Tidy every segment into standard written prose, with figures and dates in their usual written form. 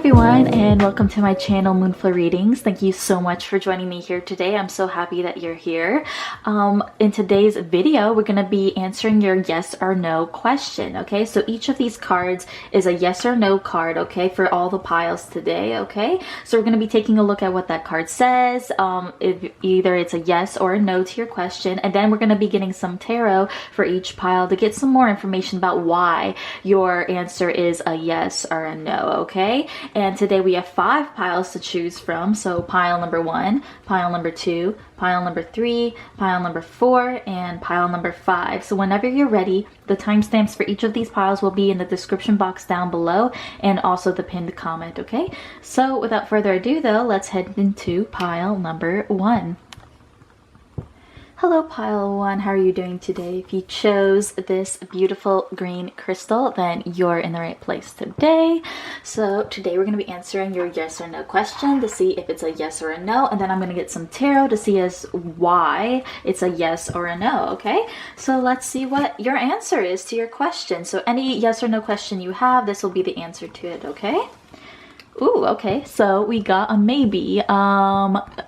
everyone, and welcome to my channel Moonflow Readings. Thank you so much for joining me here today. I'm so happy that you're here. In today's video, we're going to be answering your yes or no question. Okay, so each of these cards is a yes or no card, okay, for all the piles today. Okay, so we're going to be taking a look at what that card says, if either it's a yes or a no to your question, and then we're going to be getting some tarot for each pile to get some more information about why your answer is a yes or a no. Okay, and today we have 5 piles to choose from. So pile number 1, pile number 2, pile number 3, pile number 4, and pile number 5. So whenever you're ready, the timestamps for each of these piles will be in the description box down below and also the pinned comment. Okay, so without further ado though, let's head into pile number 1. Hello pile 1, how are you doing today? If you chose this beautiful green crystal, then you're in the right place today. So today we're going to be answering your yes or no question to see if it's a yes or a no, and then I'm going to get some tarot to see as why it's a yes or a no. Okay, so let's see what your answer is to your question. So any yes or no question you have, this will be the answer to it. Okay. Ooh, okay, so we got a maybe.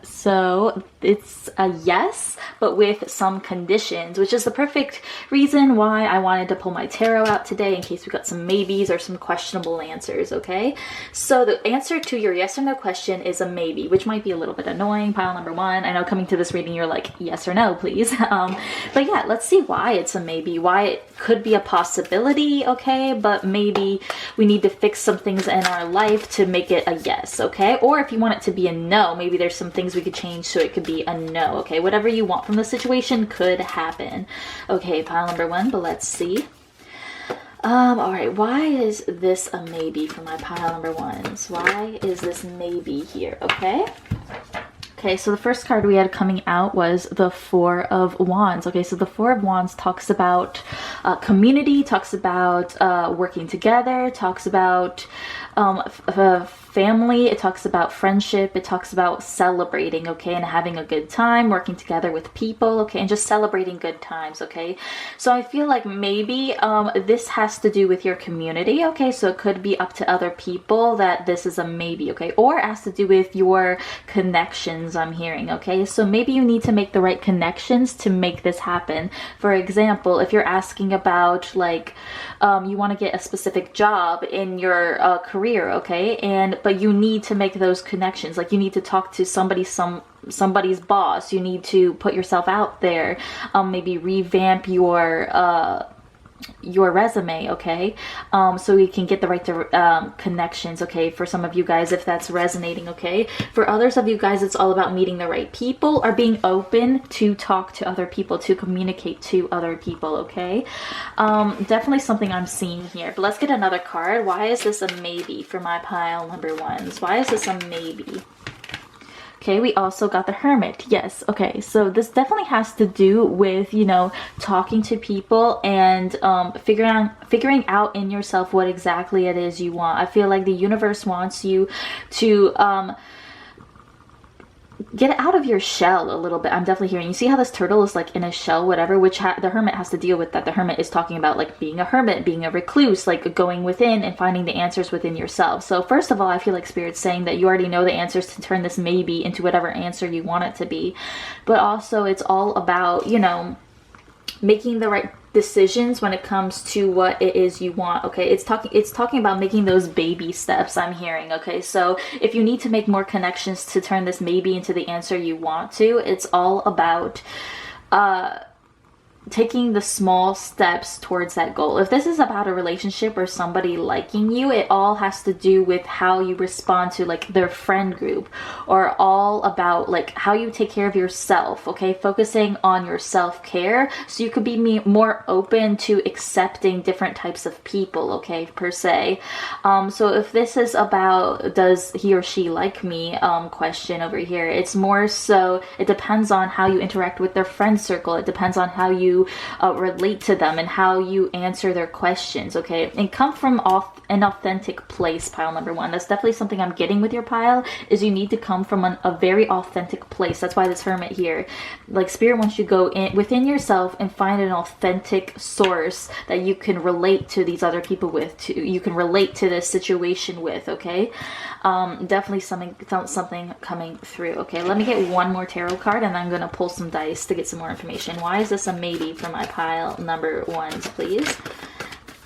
So it's a yes, but with some conditions, which is the perfect reason why I wanted to pull my tarot out today in case we got some maybes or some questionable answers. Okay, so the answer to your yes or no question is a maybe, which might be a little bit annoying. Pile number 1, I know coming to this reading you're like, yes or no please. But yeah, let's see why it's a maybe, why it could be a possibility. Okay, but maybe we need to fix some things in our life to make it a yes. Okay, or if you want it to be a no, maybe there's some things we could change so it could be a no. Okay, whatever you want from the situation could happen. Okay, pile number 1, but let's see. All right, why is this a maybe for my pile number 1s? Why is this maybe here? Okay, so the first card we had coming out was the 4 of Wands. Okay, so the 4 of Wands talks about community, talks about working together, talks about family, it talks about friendship, it talks about celebrating, okay, and having a good time, working together with people, okay, and just celebrating good times. Okay, so I feel like maybe this has to do with your community. Okay, so it could be up to other people that this is a maybe. Okay, or it has to do with your connections, I'm hearing. Okay, so maybe you need to make the right connections to make this happen. For example, if you're asking about like you want to get a specific job in your career, okay, but you need to make those connections, like you need to talk to somebody's boss, you need to put yourself out there, maybe revamp your resume, okay, so we can get the right connections. Okay, for some of you guys, if that's resonating. Okay, for others of you guys, it's all about meeting the right people or being open to talk to other people, to communicate to other people. Okay, definitely something I'm seeing here. But let's get another card. Why is this a maybe for my pile number 1s? Why is this a maybe? Okay, we also got the Hermit. Yes, okay, so this definitely has to do with, you know, talking to people and figuring out in yourself what exactly it is you want. I feel like the universe wants you to get out of your shell a little bit. I'm definitely hearing, you see how this turtle is like in a shell, whatever, which the Hermit has to deal with that. The Hermit is talking about like being a hermit, being a recluse, like going within and finding the answers within yourself. So first of all, I feel like Spirit's saying that you already know the answers to turn this maybe into whatever answer you want it to be. But also it's all about, you know, making the right decisions when it comes to what it is you want. Okay, it's talking about making those baby steps, I'm hearing. Okay, so if you need to make more connections to turn this maybe into the answer you want to, it's all about taking the small steps towards that goal. If this is about a relationship or somebody liking you, it all has to do with how you respond to like their friend group, or all about like how you take care of yourself. Okay, focusing on your self-care so you could be more open to accepting different types of people, okay, per se. So if this is about does he or she like me question over here, it's more so it depends on how you interact with their friend circle. It depends on how you you relate to them and how you answer their questions, okay? And come from an authentic place, pile number one. That's definitely something I'm getting with your pile, is you need to come from a very authentic place. That's why this Hermit here, like Spirit wants you to go in within yourself and find an authentic source that you can relate to these other people with, you can relate to this situation with, okay? Definitely something coming through. Okay, let me get one more tarot card and I'm gonna pull some dice to get some more information. Why is this a maybe for my pile number ones, please?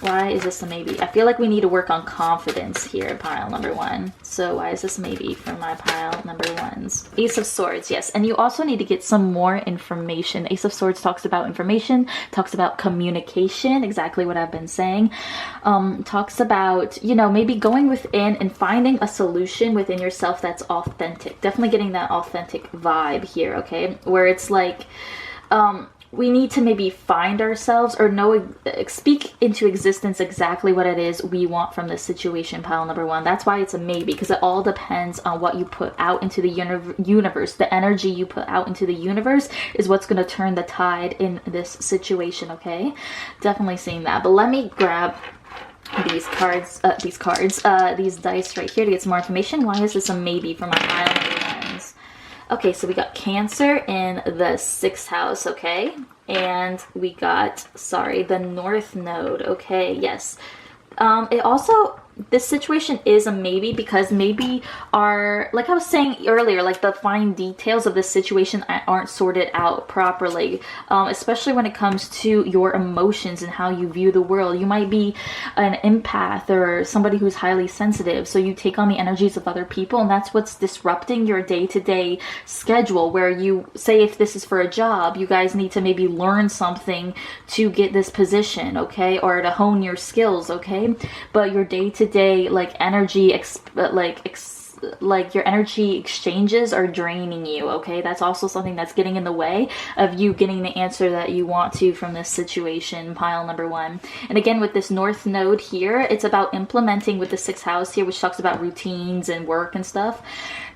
Why is this a maybe? I feel like we need to work on confidence here, pile number one. So why is this maybe for my pile number ones? Ace of Swords, yes. And you also need to get some more information. Ace of Swords talks about information, talks about communication, exactly what I've been saying. Talks about, you know, maybe going within and finding a solution within yourself that's authentic. Definitely getting that authentic vibe here, okay? Where it's like, we need to maybe find ourselves or speak into existence exactly what it is we want from this situation, pile number one. That's why it's a maybe, because it all depends on what you put out into the universe. The energy you put out into the universe is what's going to turn the tide in this situation, okay? Definitely seeing that. But let me grab these dice right here to get some more information. Why is this a maybe for my pile number ones? Okay, so we got Cancer in the 6th house, okay? And we got, the North Node, okay, yes. It also, this situation is a maybe because maybe like I was saying earlier, like the fine details of the situation aren't sorted out properly, especially when it comes to your emotions and how you view the world. You might be an empath or somebody who's highly sensitive, so you take on the energies of other people, and that's what's disrupting your day-to-day schedule, where you say, if this is for a job, you guys need to maybe learn something to get this position, okay, or to hone your skills, okay? But your day-to-day like energy like your energy exchanges are draining you, okay? That's also something that's getting in the way of you getting the answer that you want to from this situation, pile number one. And again, with this North Node here, it's about implementing with the 6th house here, which talks about routines and work and stuff.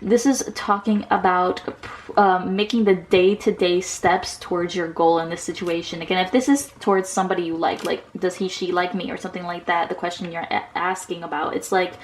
This is talking about making the day-to-day steps towards your goal in this situation. Again, if this is towards somebody you like does he, she like me or something like that, the question you're asking about, it's like,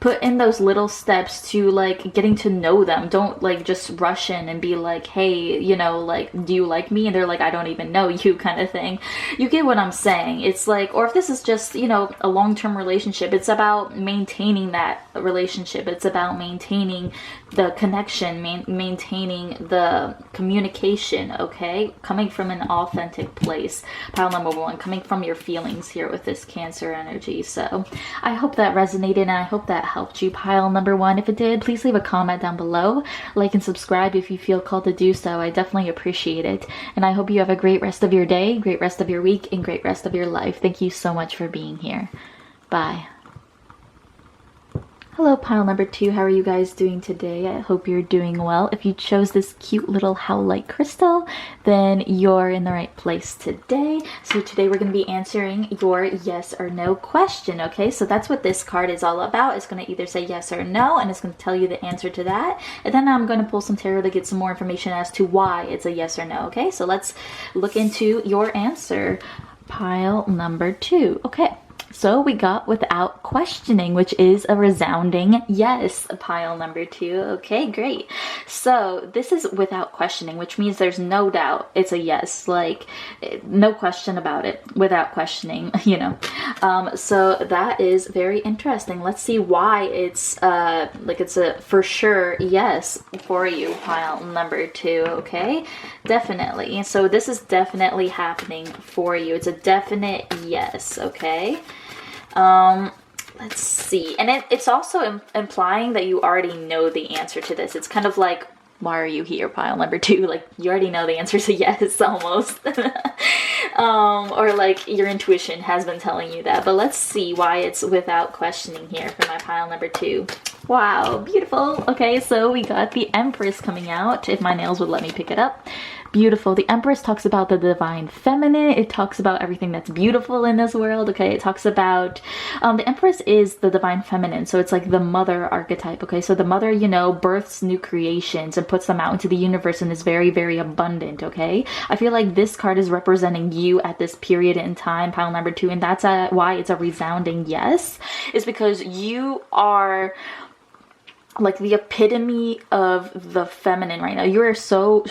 put in those little steps to like getting to know them. Don't like just rush in and be like, hey, you know, like, do you like me? And they're like, I don't even know you, kind of thing. You get what I'm saying? It's like, or if this is just, you know, a long-term relationship, it's about maintaining that relationship. It's about maintaining the connection, maintaining the communication, okay? Coming from an authentic place. Pile number one, coming from your feelings here with this Cancer energy. So I hope that resonated and I hope that helped you, pile number one. If it did, please leave a comment down below. Like and subscribe if you feel called to do so. I definitely appreciate it. And I hope you have a great rest of your day, great rest of your week, and great rest of your life. Thank you so much for being here. Bye. Hello, pile number two. How are you guys doing today? I hope you're doing well. If you chose this cute little howlite crystal, then you're in the right place today. So today we're going to be answering your yes or no question, okay? So that's what this card is all about. It's going to either say yes or no, and it's going to tell you the answer to that. And then I'm going to pull some tarot to get some more information as to why it's a yes or no, okay? So let's look into your answer, pile number two. Okay. So we got without questioning, which is a resounding yes, pile number two. Okay, great. So this is without questioning, which means there's no doubt it's a yes, like no question about it, without questioning, you know. So that is very interesting. Let's see why it's like it's a for sure yes for you, pile number two. Okay, definitely. So this is definitely happening for you. It's a definite yes. Okay. Let's see. And it's also implying that you already know the answer to this. It's kind of like, why are you here, pile number two? Like, you already know the answer to yes, almost. Or like your intuition has been telling you that. But let's see why it's without questioning here for my pile number two. Wow, beautiful. Okay, so we got the Empress coming out, if my nails would let me pick it up. Beautiful. The Empress talks about the divine feminine. It talks about everything that's beautiful in this world. Okay, it talks about the Empress is the divine feminine, so it's like the mother archetype. Okay, so the mother, you know, births new creations and puts them out into the universe and is very, very abundant. Okay, I feel like this card is representing you at this period in time, pile number 2, and that's why it's a resounding yes, is because you are like the epitome of the feminine right now. You are so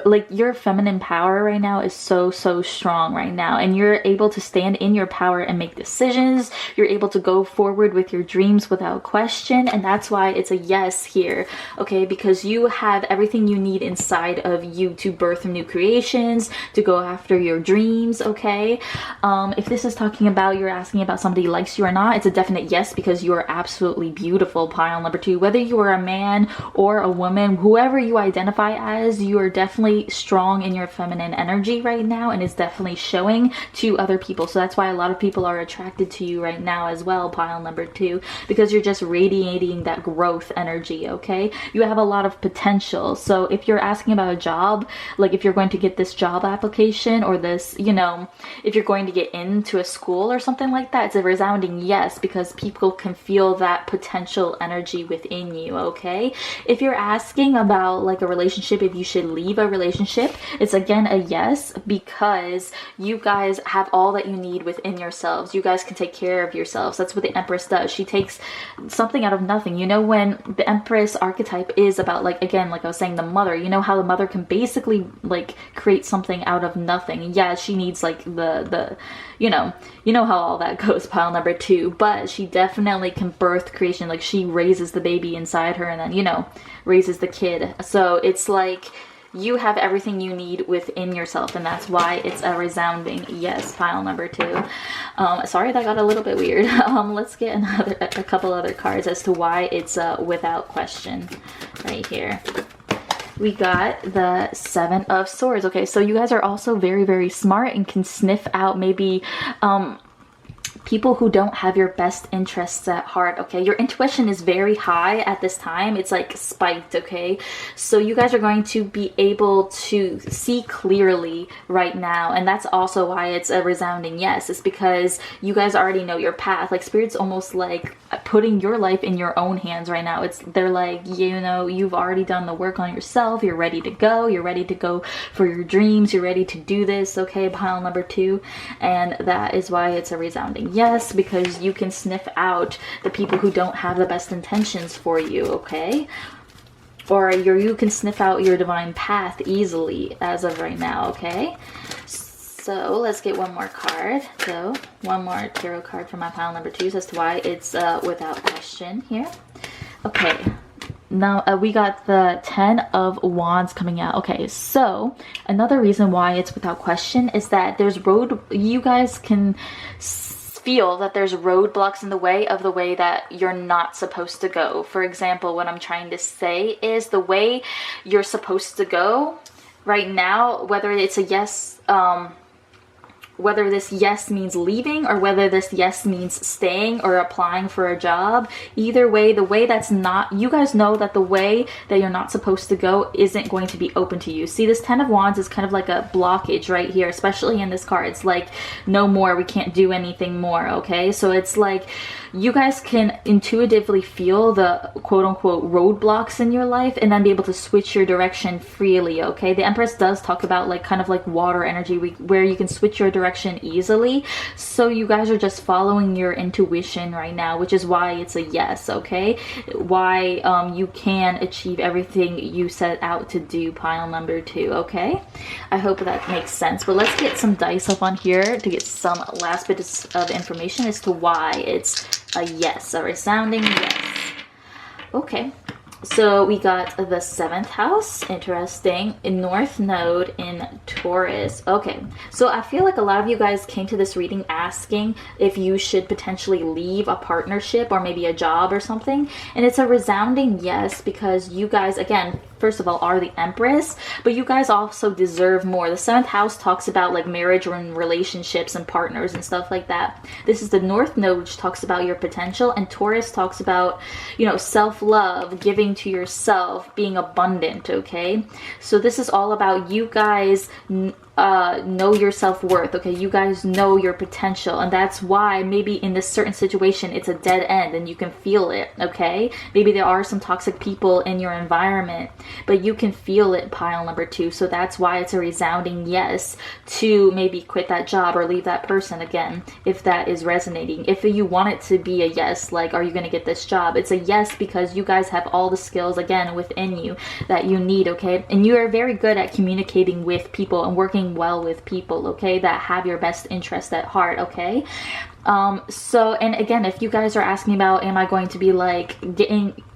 like your feminine power right now is so strong right now, and you're able to stand in your power and make decisions. You're able to go forward with your dreams without question, and that's why it's a yes here. Okay, because you have everything you need inside of you to birth new creations, to go after your dreams. Okay, if this is talking about you're asking about somebody likes you or not, it's a definite yes, because you are absolutely beautiful, pile number 2. Whether you are a man or a woman, whoever you identify as, you are definitely strong in your feminine energy right now, and it's definitely showing to other people. So that's why a lot of people are attracted to you right now as well, pile number 2, because you're just radiating that growth energy. Okay, you have a lot of potential. So if you're asking about a job, like if you're going to get this job application, or this, you know, if you're going to get into a school or something like that, it's a resounding yes, because people can feel that potential energy within you. Okay, if you're asking about like a relationship, if you should leave a relationship, it's again a yes, because you guys have all that you need within yourselves. You guys can take care of yourselves. That's what the Empress does. She takes something out of nothing. You know, when the Empress archetype is about, like, again, like I was saying, the mother, you know how the mother can basically like create something out of nothing. Yeah, she needs like the you know how all that goes, pile number 2, but she definitely can birth creation. Like, she raises the baby inside her and then, you know, raises the kid. So it's like you have everything you need within yourself, and that's why it's a resounding yes, pile number 2. Sorry, that got a little bit weird. Let's get a couple other cards as to why it's without question right here. We got the 7 of Swords. Okay, so you guys are also very, very smart and can sniff out maybe people who don't have your best interests at heart. Okay, your intuition is very high at this time. It's like spiked. Okay, so you guys are going to be able to see clearly right now, and that's also why it's a resounding yes. It's because you guys already know your path. Like, Spirit's almost like putting your life in your own hands right now. They're like, you know, you've already done the work on yourself. You're ready to go. You're ready to go for your dreams. You're ready to do this. Okay, pile number 2, and that is why it's a resounding yes, because you can sniff out the people who don't have the best intentions for you. Okay, or you can sniff out your divine path easily as of right now. Okay, so let's get one more card. So one more tarot card for my pile number 2 as to why it's without question here. Okay, now we got the 10 of Wands coming out. Okay, so another reason why it's without question is that you guys can feel that there's roadblocks in the way that you're not supposed to go. For example, what I'm trying to say is the way you're supposed to go right now, whether it's a yes, whether this yes means leaving or whether this yes means staying or applying for a job, either way, the way that's not, you guys know that the way that you're not supposed to go isn't going to be open to you. See, this 10 of Wands is kind of like a blockage right here, especially in this card. It's like, no more, we can't do anything more. Okay, so it's like you guys can intuitively feel the quote-unquote roadblocks in your life and then be able to switch your direction freely. Okay, the Empress does talk about like kind of like water energy, where you can switch your direction easily. So you guys are just following your intuition right now, which is why it's a yes. Okay, why you can achieve everything you set out to do, pile number 2. Okay, I hope that makes sense, but let's get some dice up on here to get some last bits of information as to why it's a yes, a resounding yes. Okay, so we got the 7th house, interesting, in North Node in Taurus. Okay, so I feel like a lot of you guys came to this reading asking if you should potentially leave a partnership or maybe a job or something, and it's a resounding yes, because you guys, again, first of all, are the Empress, but you guys also deserve more. The 7th house talks about like marriage and relationships and partners and stuff like that. This is the North Node, which talks about your potential, and Taurus talks about, you know, self-love, giving to yourself, being abundant, okay? So this is all about you guys know your self-worth, okay? You guys know your potential, and that's why maybe in this certain situation it's a dead end and you can feel it, okay? Maybe there are some toxic people in your environment, but you can feel it, pile number 2. So that's why it's a resounding yes to maybe quit that job or leave that person again, if that is resonating. If you want it to be a yes, like, are you going to get this job? It's a yes because you guys have all the skills, again, within you that you need, okay? And you are very good at communicating with people and working well with people, okay, that have your best interest at heart, okay? So, and again, if you guys are asking about, am I going to be like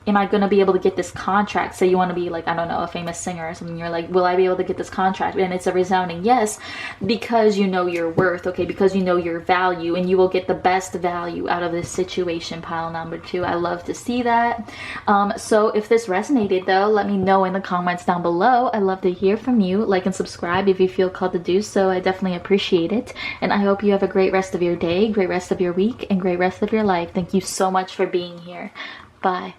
am I going to be able to get this contract? Say you want to be like, I don't know, a famous singer or something. You're like, will I be able to get this contract? And it's a resounding yes, because you know your worth, okay? Because you know your value, and you will get the best value out of this situation, pile number 2. I love to see that. So if this resonated though, let me know in the comments down below. I love to hear from you. Like and subscribe if you feel called to do so. I definitely appreciate it. And I hope you have a great rest of your day, great rest of your week, and great rest of your life. Thank you so much for being here. Bye.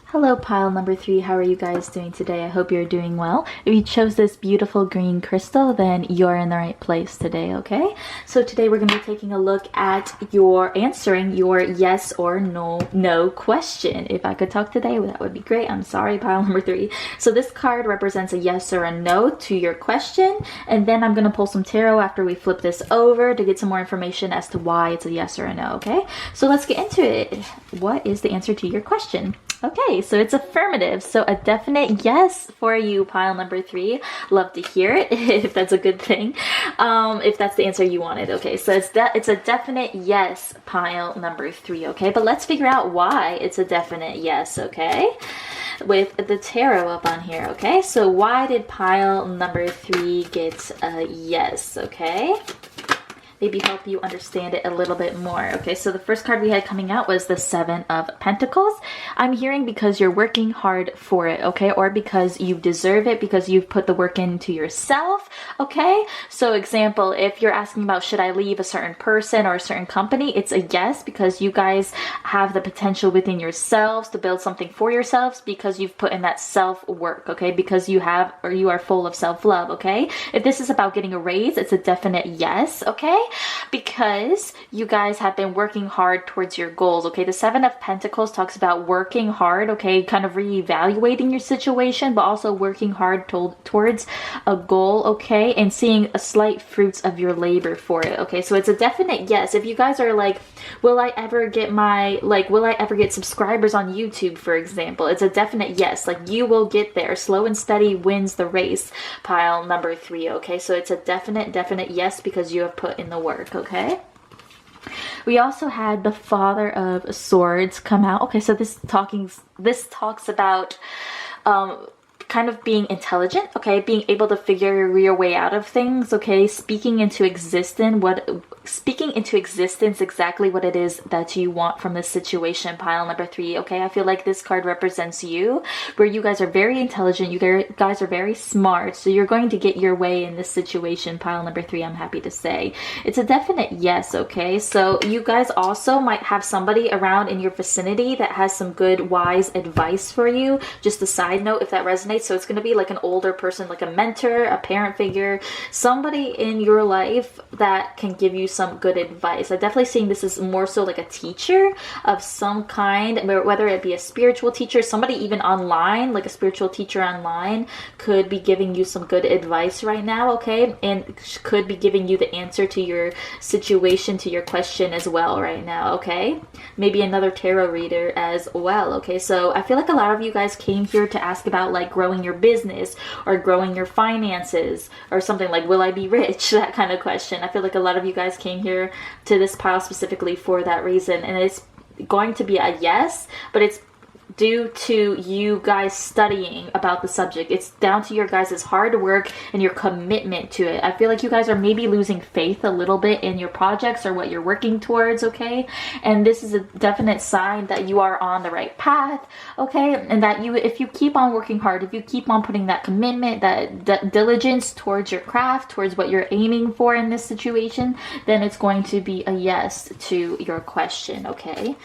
Hello, pile number 3. How are you guys doing today? I hope you're doing well. If you chose this beautiful green crystal, then you're in the right place today, okay? So today we're going to be taking a look at answering your yes or no question. If I could talk today, that would be great. I'm sorry, pile number 3. So this card represents a yes or a no to your question, and then I'm going to pull some tarot after we flip this over to get some more information as to why it's a yes or a no, okay? So let's get into it. What is the answer to your question? Okay, so it's affirmative. So a definite yes for you, pile number 3. Love to hear it if that's a good thing. If that's the answer you wanted. Okay, so it's a definite yes, pile number 3. Okay, but let's figure out why it's a definite yes. Okay, with the tarot up on here. Okay, so why did pile number 3 get a yes? Okay, maybe help you understand it a little bit more. Okay, so the first card we had coming out was the 7 of Pentacles. I'm hearing because you're working hard for it, okay, or because you deserve it, because you've put the work into yourself, okay? So example, if you're asking about should I leave a certain person or a certain company, it's a yes because you guys have the potential within yourselves to build something for yourselves because you've put in that self-work, okay, because you have, or you are full of self-love, okay? If this is about getting a raise, it's a definite yes, okay? Because you guys have been working hard towards your goals, okay? The 7 of Pentacles talks about working hard, okay? Kind of reevaluating your situation, but also working hard towards a goal, okay? And seeing a slight fruits of your labor for it, okay? So it's a definite yes. If you guys are like, will I ever get subscribers on YouTube, for example? It's a definite yes. Like, you will get there. Slow and steady wins the race, pile number 3, okay? So it's a definite yes because you have put in the work, okay? We also had the Father of Swords come out. Okay, so this talks about kind of being intelligent, okay, being able to figure your way out of things, okay, speaking into existence exactly what it is that you want from this situation, pile number 3, okay? I feel like this card represents you, where you guys are very intelligent, you guys are very smart, so you're going to get your way in this situation, pile number 3, I'm happy to say. It's a definite yes, okay? So you guys also might have somebody around in your vicinity that has some good, wise advice for you. Just a side note, if that resonates, so it's going to be like an older person, like a mentor, a parent figure, somebody in your life that can give you some good advice. I'm definitely seeing this as more so like a teacher of some kind, whether it be a spiritual teacher, somebody even online, like a spiritual teacher online could be giving you some good advice right now, okay? And could be giving you the answer to your situation, to your question as well right now, okay? Maybe another tarot reader as well, okay? So I feel like a lot of you guys came here to ask about like growing your business or growing your finances or something like, will I be rich? That kind of question. I feel like a lot of you guys came here to this pile specifically for that reason, and it's going to be a yes, but it's due to you guys studying about the subject. It's down to your guys' hard work and your commitment to it. I feel like you guys are maybe losing faith a little bit in your projects or what you're working towards, okay? And this is a definite sign that you are on the right path, okay? And that if you keep on working hard, if you keep on putting that commitment, that diligence towards your craft, towards what you're aiming for in this situation, then it's going to be a yes to your question, okay?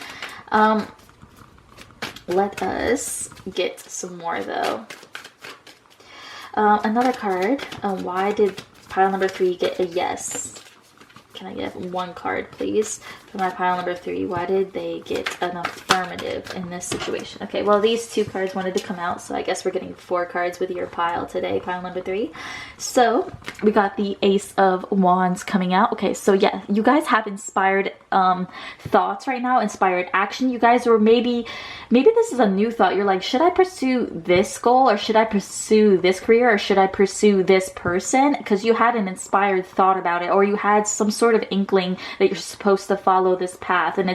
Let us get some more though. Another card. Why did pile number 3 get a yes? Can I get one card, please, for my pile number 3? Why did they get an affirmative in this situation? Okay, well, these 2 cards wanted to come out, so I guess we're getting 4 cards with your pile today, pile number 3. So we got the Ace of Wands coming out. Okay, so yeah, you guys have inspired thoughts right now, inspired action. You guys were maybe this is a new thought. You're like, should I pursue this goal, or should I pursue this career, or should I pursue this person? Because you had an inspired thought about it, or you had some sort of inkling that you're supposed to follow this path, and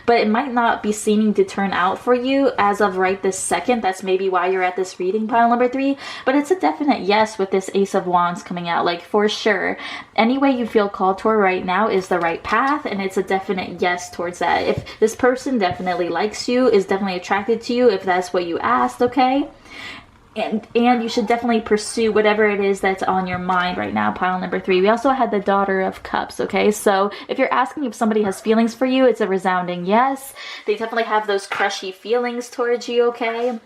but it might not be seeming to turn out for you as of right this second. That's maybe why you're at this reading, pile number 3, but it's a definite yes with this Ace of Wands coming out. Like, for sure, any way you feel called toward right now is the right path, and it's a definite yes towards that. If this person definitely likes you, is definitely attracted to you, if that's what you asked, okay? And you should definitely pursue whatever it is that's on your mind right now, pile number 3. We also had the Daughter of Cups, okay? So if you're asking if somebody has feelings for you, it's a resounding yes. They definitely have those crushy feelings towards you, okay?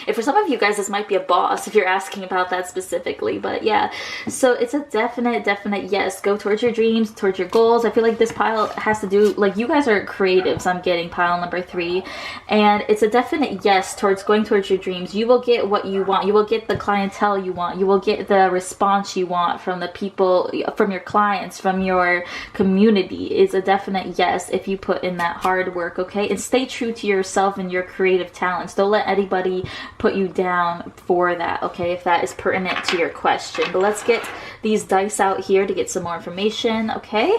And for some of you guys, this might be a boss if you're asking about that specifically, but yeah. So it's a definite yes. Go towards your dreams, towards your goals. I feel like this pile has to do, like, you guys are creatives, I'm getting, pile number 3. And it's a definite yes towards going towards your dreams. You will get what you want. You will get the clientele you want. You will get the response you want from the people, from your clients, from your community. Is a definite yes if you put in that hard work, okay? And stay true to yourself and your creative talents. Don't let anybody put you down for that, okay, if that is pertinent to your question. But let's get these dice out here to get some more information, okay,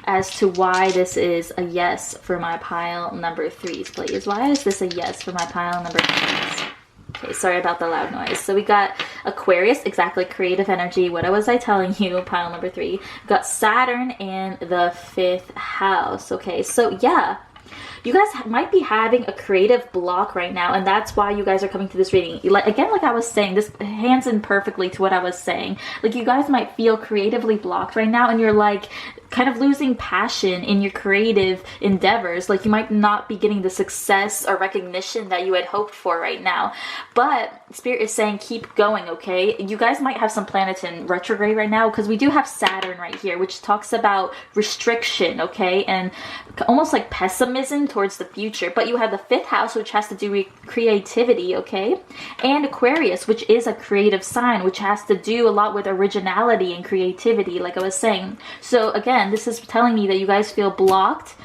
as to why this is a yes for my pile number 3s, please. Why is this a yes for my pile number 3s? Okay, sorry about the loud noise. So we got Aquarius, exactly, creative energy. What was I telling you, pile number 3? We got Saturn in the 5th house, okay, so yeah. You guys might be having a creative block right now, and that's why you guys are coming to this reading. Like I was saying, this hands in perfectly to what I was saying. Like, you guys might feel creatively blocked right now, and you're like kind of losing passion in your creative endeavors. Like, you might not be getting the success or recognition that you had hoped for right now. But Spirit is saying keep going, okay? You guys might have some planets in retrograde right now, because we do have Saturn right here, which talks about restriction, okay? And almost like pessimism towards the future. But you have the 5th house, which has to do with creativity, okay? And Aquarius, which is a creative sign, which has to do a lot with originality and creativity, like I was saying. So again, this is telling me that you guys feel blocked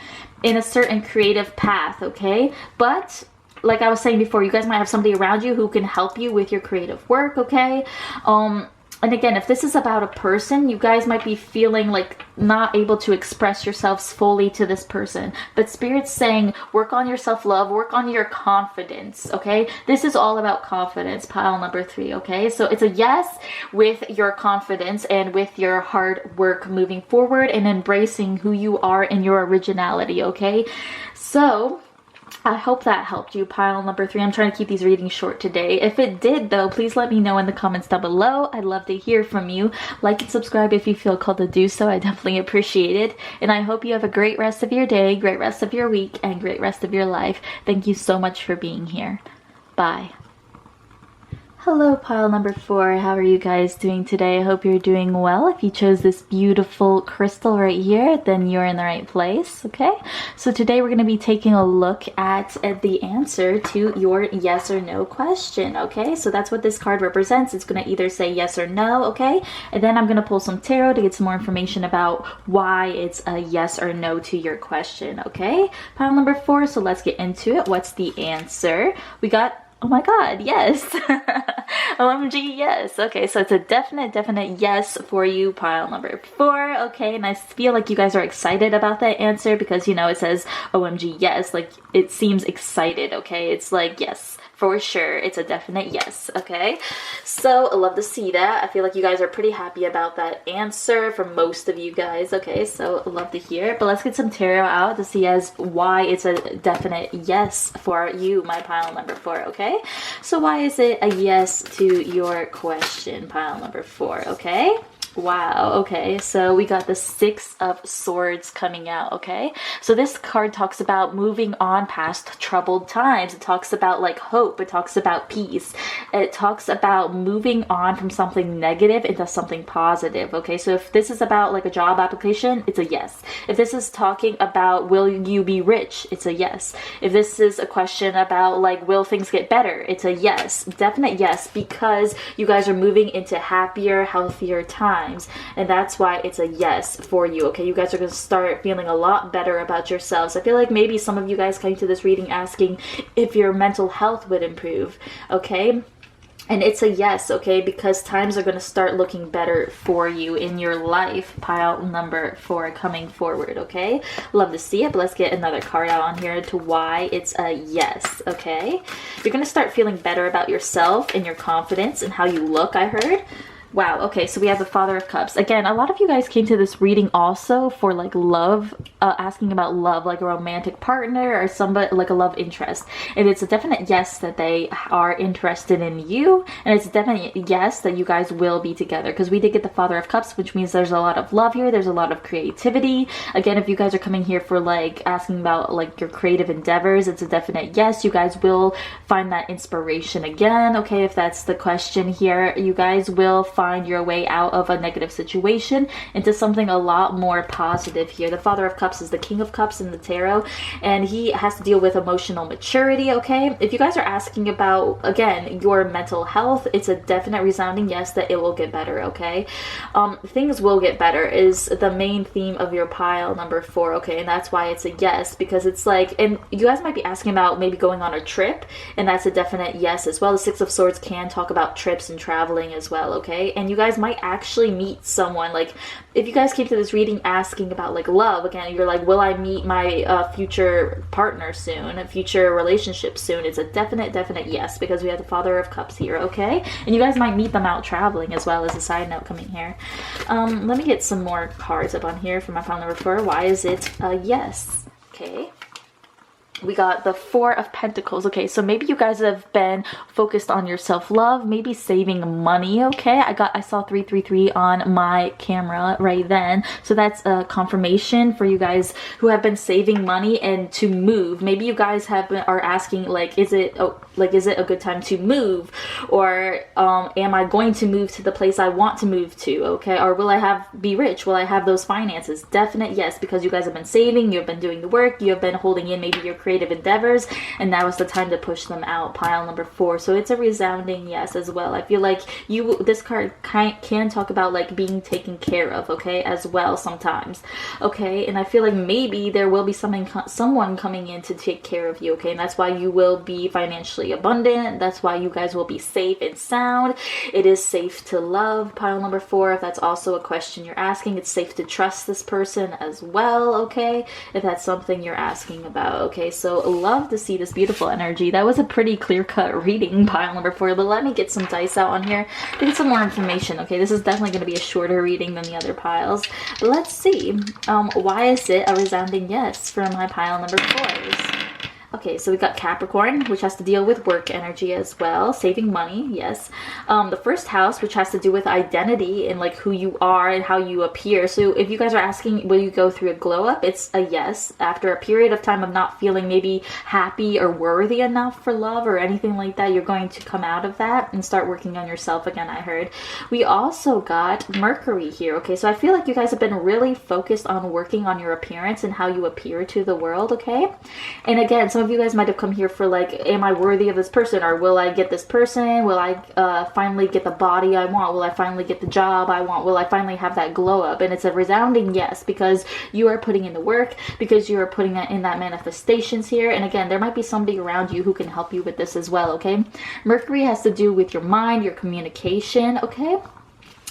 in a certain creative path, okay? But like I was saying before, you guys might have somebody around you who can help you with your creative work, okay? And again, if this is about a person, you guys might be feeling like not able to express yourselves fully to this person. But Spirit's saying work on your self-love, work on your confidence, okay? This is all about confidence, pile number 3, okay? So it's a yes with your confidence and with your hard work moving forward and embracing who you are and your originality, okay? So I hope that helped you, pile number 3. I'm trying to keep these readings short today. If it did, though, please let me know in the comments down below. I'd love to hear from you. Like and subscribe if you feel called to do so. I definitely appreciate it. And I hope you have a great rest of your day, great rest of your week, and great rest of your life. Thank you so much for being here. Bye. Hello, pile number 4. How are you guys doing today? I hope you're doing well. If you chose this beautiful crystal right here, then you're in the right place, okay? So today we're going to be taking a look at the answer to your yes or no question, okay? So that's what this card represents. It's going to either say yes or no, okay? And then I'm going to pull some tarot to get some more information about why it's a yes or no to your question, okay? Pile number 4, so let's get into it. What's the answer? We got Oh my god, yes. OMG, yes. Okay, so it's a definite yes for you, pile number 4. Okay, and I feel like you guys are excited about that answer because, you know, it says OMG, yes. Like, it seems excited, okay? It's like, yes, for sure. It's a definite yes, okay? So, I love to see that. I feel like you guys are pretty happy about that answer for most of you guys, okay? So, I love to hear it. But let's get some tarot out to see as why it's a definite yes for you, my pile number 4, okay? So why is it a yes to your question, pile number 4, okay? Wow, okay, so we got the 6 of Swords coming out, okay? So this card talks about moving on past troubled times. It talks about like hope. It talks about peace. It talks about moving on from something negative into something positive, okay? So if this is about like a job application, it's a yes. If this is talking about will you be rich, it's a yes. If this is a question about like will things get better, it's a yes. Definite yes, because you guys are moving into happier, healthier times. And that's why it's a yes for you, okay? You guys are going to start feeling a lot better about yourselves. I feel like maybe some of you guys came to this reading asking if your mental health would improve, okay? And it's a yes, okay, because times are going to start looking better for you in your life, pile number 4 coming forward, okay? Love to see it, but let's get another card out on here to why it's a yes, okay? You're going to start feeling better about yourself and your confidence and how you look, I heard. Wow, okay, so we have the Father of Cups. Again, a lot of you guys came to this reading also for like love, asking about love, like a romantic partner or somebody, like a love interest. And it's a definite yes that they are interested in you. And it's a definite yes that you guys will be together. Because we did get the Father of Cups, which means there's a lot of love here. There's a lot of creativity. Again, if you guys are coming here for like asking about like your creative endeavors, it's a definite yes. You guys will find that inspiration again. Okay, if that's the question here, you guys will find your way out of a negative situation into something a lot more positive here. The Father of Cups is the King of Cups in the tarot, and he has to deal with emotional maturity, okay? If you guys are asking about, again, your mental health, it's a definite resounding yes that it will get better, okay? Things will get better is the main theme of your pile number 4, okay? And that's why it's a yes, because it's like, and you guys might be asking about maybe going on a trip, and that's a definite yes as well. The 6 of Swords can talk about trips and traveling as well, okay? And you guys might actually meet someone. Like if you guys came to this reading asking about like love, again, you're like, will I meet my future partner soon, a future relationship soon? It's a definite yes, because we have the Father of Cups here, okay? And you guys might meet them out traveling as well, as a side note coming here. Let me get some more cards up on here for my pile number 4. Why is it a yes? Okay. We got the 4 of Pentacles. Okay, so maybe you guys have been focused on your self-love, maybe saving money, okay? I saw 333 on my camera right then. So that's a confirmation for you guys who have been saving money and to move. Maybe you guys are asking like, is it a good time to move? Or am I going to move to the place I want to move to, okay? Or will I be rich? Will I have those finances? Definite yes, because you guys have been saving, you've been doing the work, you have been holding in maybe your creative endeavors, and now is the time to push them out, pile number 4. So it's a resounding yes as well. I feel like this card can talk about like being taken care of, okay, as well sometimes, okay? And I feel like maybe there will be someone coming in to take care of you, okay? And that's why you will be financially abundant. That's why you guys will be safe and sound. It is safe to love, pile number 4. If that's also a question you're asking, it's safe to trust this person as well, okay? If that's something you're asking about, okay? So love to see this beautiful energy. That was a pretty clear-cut reading, pile number 4, but let me get some dice out on here to get some more information, okay? This is definitely going to be a shorter reading than the other piles, but let's see. Why is it a resounding yes for my pile number 4s? Okay, so we got Capricorn, which has to deal with work energy as well. Saving money, yes. The first house, which has to do with identity and like who you are and how you appear. So if you guys are asking, will you go through a glow up? It's a yes. After a period of time of not feeling maybe happy or worthy enough for love or anything like that, you're going to come out of that and start working on yourself again, I heard. We also got Mercury here, okay? So I feel like you guys have been really focused on working on your appearance and how you appear to the world, okay? And again, some of you you guys might have come here for like, am I worthy of this person, or will I get this person? Will I finally get the body I want? Will I finally get the job I want? Will I finally have that glow up? And it's a resounding yes, because you are putting in the work, because you are putting in that manifestations here. And again, there might be somebody around you who can help you with this as well, okay? Mercury has to do with your mind, your communication, okay?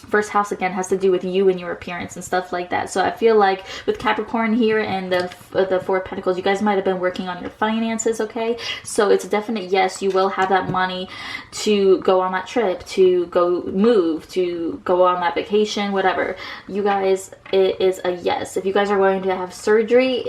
First house again has to do with you and your appearance and stuff like that. So I feel like with Capricorn here and the Four of Pentacles, you guys might have been working on your finances, okay? So it's a definite yes, you will have that money to go on that trip, to go move, to go on that vacation, whatever. You guys, it is a yes. If you guys are going to have surgery,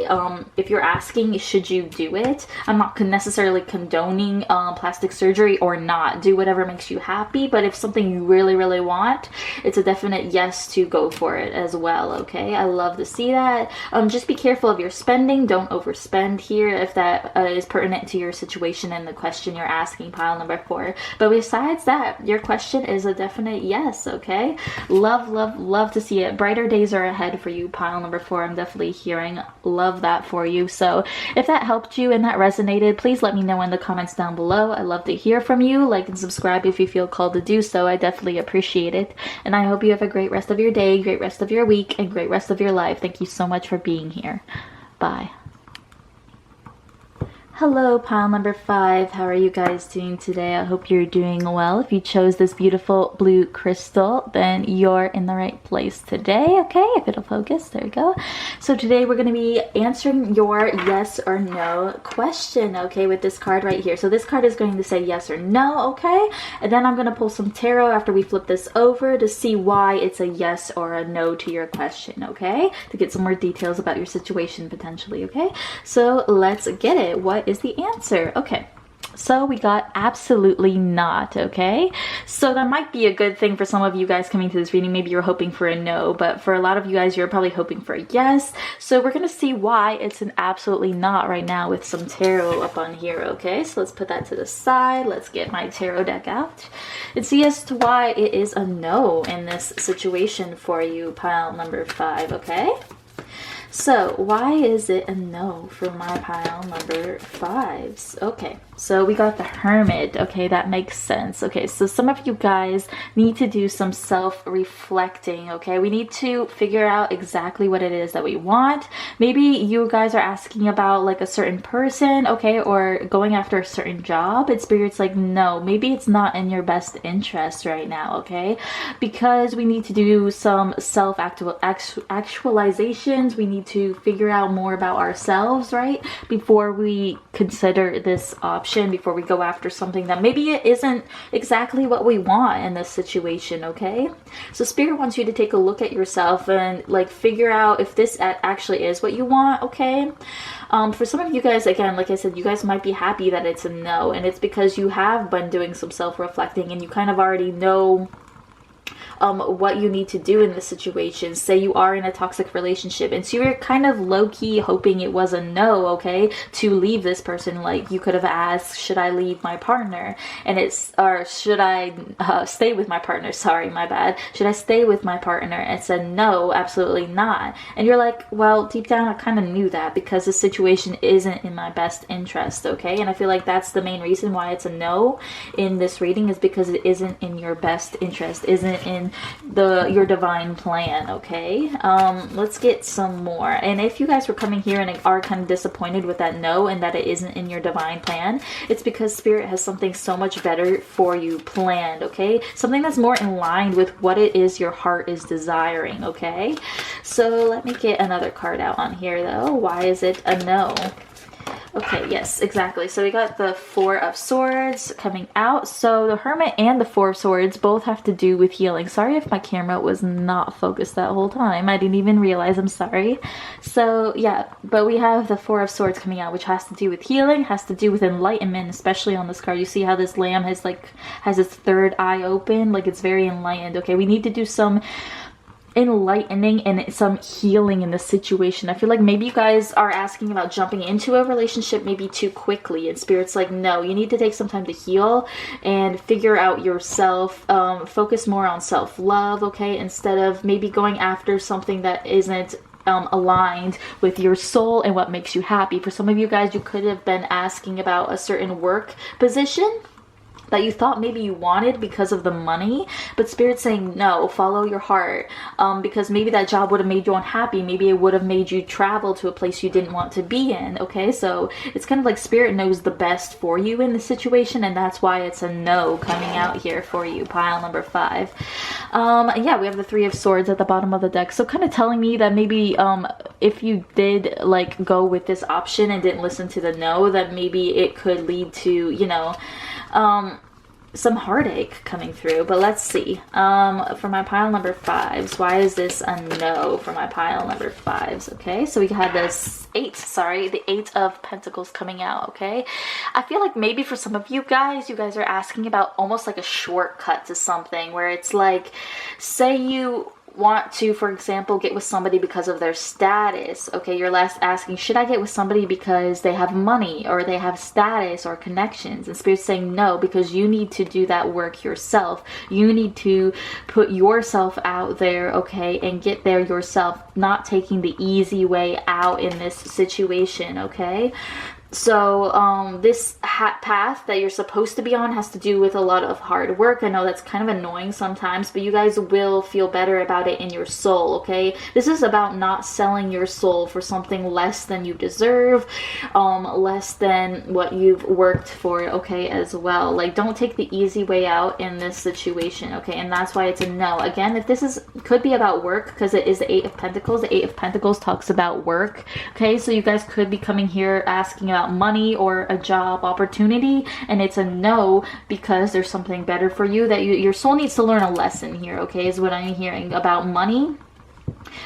if you're asking, should you do it? I'm not necessarily condoning plastic surgery or not. Do whatever makes you happy. But if something you really, really want, it's a definite yes to go for it as well, okay? I love to see that. Just be careful of your spending. Don't overspend here if that is pertinent to your situation and the question you're asking, pile number 4. But besides that, your question is a definite yes, okay? Love, love, love to see it. Brighter days are ahead for you, pile number 4. I'm definitely hearing love that for you. So if that helped you and that resonated, please let me know in the comments down below. I love to hear from you. Like and subscribe if you feel called to do so. I definitely appreciate it. And I hope you have a great rest of your day, great rest of your week, and great rest of your life. Thank you so much for being here. Bye. Hello, pile number 5. How are you guys doing today? I hope you're doing well. If you chose this beautiful blue crystal, then you're in the right place today, okay? If it'll focus, there you go. So today we're going to be answering your yes or no question, okay, with this card right here. So this card is going to say yes or no, okay? And then I'm going to pull some tarot after we flip this over to see why it's a yes or a no to your question, okay? To get some more details about your situation potentially, okay? So let's get it. What is the answer? Okay, so we got absolutely not, okay? So that might be a good thing for some of you guys coming to this reading. Maybe you're hoping for a no, but for a lot of you guys, you're probably hoping for a yes. So we're gonna see why it's an absolutely not right now with some tarot up on here, okay? So let's put that to the side. Let's get my tarot deck out and see as to why it is a no in this situation for you, pile number 5, okay? So why is it a no for my pile number 5s? Okay, so we got the Hermit. Okay, that makes sense. Okay, so some of you guys need to do some self-reflecting, okay? We need to figure out exactly what it is that we want. Maybe you guys are asking about like a certain person, okay, or going after a certain job, and Spirit's like, no, maybe it's not in your best interest right now, okay? Because we need to do some self-actualizations. We need to figure out more about ourselves, right, before we consider this option, before we go after something that maybe it isn't exactly what we want in this situation, okay? So Spirit wants you to take a look at yourself and like figure out if this actually is what you want, okay? For some of you guys, again, like I said, you guys might be happy that it's a no, and it's because you have been doing some self-reflecting and you kind of already know what you need to do in this situation. Say you are in a toxic relationship, and so you're kind of low-key hoping it was a no, okay, to leave this person. Like you could have asked, should I leave my partner? And it's, or should I stay with my partner? Sorry, my bad. Should I stay with my partner? And said no, absolutely not. And you're like, well, deep down I kind of knew that because the situation isn't in my best interest, okay? And I feel like that's the main reason why it's a no in this reading, is because it isn't in your best interest, isn't in your divine plan, okay? Let's get some more. And if you guys were coming here and are kind of disappointed with that no and that it isn't in your divine plan, it's because Spirit has something so much better for you planned, okay? Something that's more in line with what it is your heart is desiring, okay? So let me get another card out on here though. Why is it a no? Okay, yes, exactly. So we got the Four of Swords coming out. So the Hermit and the Four of Swords both have to do with healing. Sorry if my camera was not focused that whole time. I didn't even realize. I'm sorry. So yeah, but we have the Four of Swords coming out, which has to do with healing, has to do with enlightenment, especially on this card. You see how this lamb has its third eye open, like it's very enlightened. Okay, we need to do some enlightening and some healing in the situation. I feel like maybe you guys are asking about jumping into a relationship maybe too quickly, and Spirit's like, no, you need to take some time to heal and figure out yourself. Focus more on self-love, okay, instead of maybe going after something that isn't aligned with your soul and what makes you happy. For some of you guys, you could have been asking about a certain work position that you thought maybe you wanted because of the money, but Spirit's saying no, follow your heart, because maybe that job would have made you unhappy. Maybe it would have made you travel to a place you didn't want to be in. Okay, so it's kind of like Spirit knows the best for you in the situation, and that's why it's a no coming out here for you, pile number 5. Yeah, we have the 3 of Swords at the bottom of the deck, so kind of telling me that maybe if you did like go with this option and didn't listen to the no, that maybe it could lead to, you know, some heartache coming through. But let's see, for my pile number 5s, why is this a no for my pile number 5s? Okay, so we had this the 8 of Pentacles coming out. Okay, I feel like maybe for some of you guys are asking about almost like a shortcut to something, where it's like, say you want to, for example, get with somebody because of their status. Okay, you're last asking, should I get with somebody because they have money or they have status or connections? And Spirit's saying no, because you need to do that work yourself. You need to put yourself out there, okay, and get there yourself, not taking the easy way out in this situation. Okay, so this path that you're supposed to be on has to do with a lot of hard work. I know that's kind of annoying sometimes, but you guys will feel better about it in your soul. Okay, this is about not selling your soul for something less than you deserve, less than what you've worked for. Okay, as well, like, don't take the easy way out in this situation. Okay, and that's why it's a no. Again, if this could be about work, because it is the 8 of Pentacles. The 8 of Pentacles talks about work. Okay, so you guys could be coming here asking about money or a job opportunity, and it's a no because there's something better for you, that your soul needs to learn a lesson here. Okay, is what I'm hearing about money,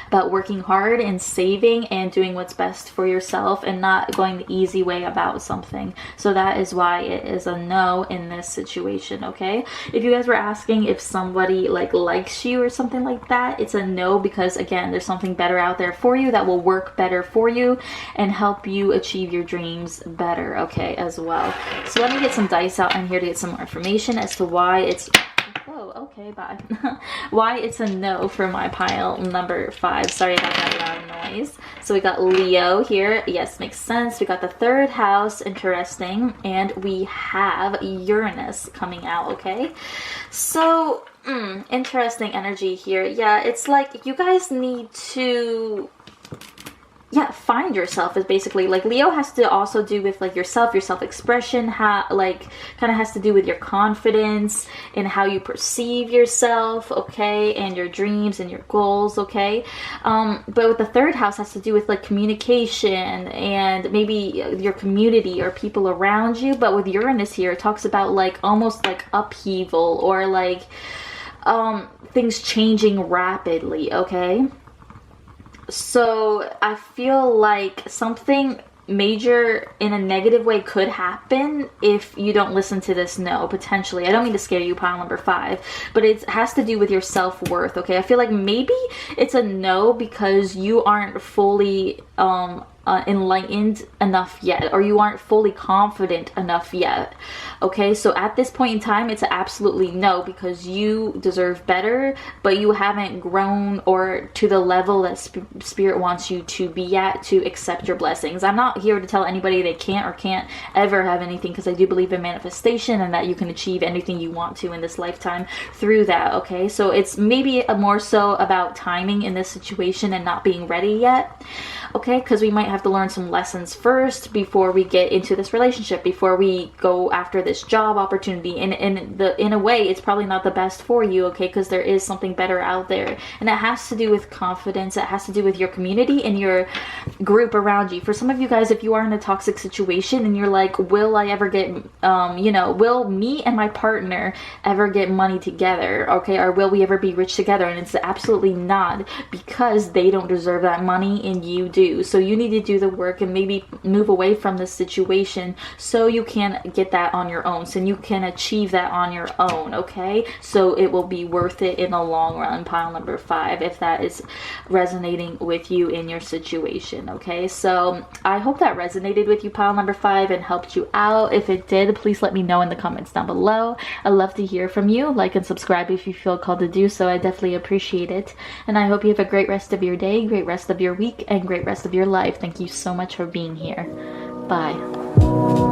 about working hard and saving and doing what's best for yourself and not going the easy way about something. So that is why it is a no in this situation. Okay, if you guys were asking if somebody like likes you or something like that, it's a no, because again, there's something better out there for you that will work better for you and help you achieve your dreams better. Okay, as well. So let me get some dice out in here to get some more information as to why it's okay, bye. Why it's a no for my pile number 5. Sorry about that loud noise. So we got Leo here. Yes, makes sense. We got the 3rd house. Interesting. And we have Uranus coming out. Okay, so interesting energy here. Yeah, it's like you guys need to find yourself. Is basically like Leo has to also do with like your self-expression, like kind of has to do with your confidence and how you perceive yourself, okay, and your dreams and your goals. Okay, but with the 3rd house has to do with like communication and maybe your community or people around you. But with Uranus here, it talks about like almost like upheaval or like things changing rapidly. Okay, so I feel like something major in a negative way could happen if you don't listen to this no, potentially. I don't mean to scare you, pile number 5, but it has to do with your self-worth. Okay, I feel like maybe it's a no because you aren't fully enlightened enough yet, or you aren't fully confident enough yet. Okay, so at this point in time, it's absolutely no, because you deserve better, but you haven't grown or to the level that Spirit wants you to be at to accept your blessings. I'm not here to tell anybody they can't or can't ever have anything, because I do believe in manifestation and that you can achieve anything you want to in this lifetime through that. Okay, so it's maybe more so about timing in this situation and not being ready yet. Okay, because we might have to learn some lessons first before we get into this relationship, before we go after this job opportunity. And in a way, it's probably not the best for you, okay, because there is something better out there. And it has to do with confidence. It has to do with your community and your group around you. For some of you guys, if you are in a toxic situation and you're like, will I ever get, will me and my partner ever get money together, okay, or will we ever be rich together? And it's absolutely not, because they don't deserve that money and you do. So you need to do the work and maybe move away from this situation so you can get that on your own, so you can achieve that on your own. Okay, so it will be worth it in the long run, pile number 5, if that is resonating with you in your situation. okay? So I hope that resonated with you, pile number 5, and helped you out. If it did, please let me know in the comments down below. I'd love to hear from you. Like and subscribe if you feel called to do so. I definitely appreciate it. And I hope you have a great rest of your day, great rest of your week, and great rest of your life. Thank you so much for being here. Bye.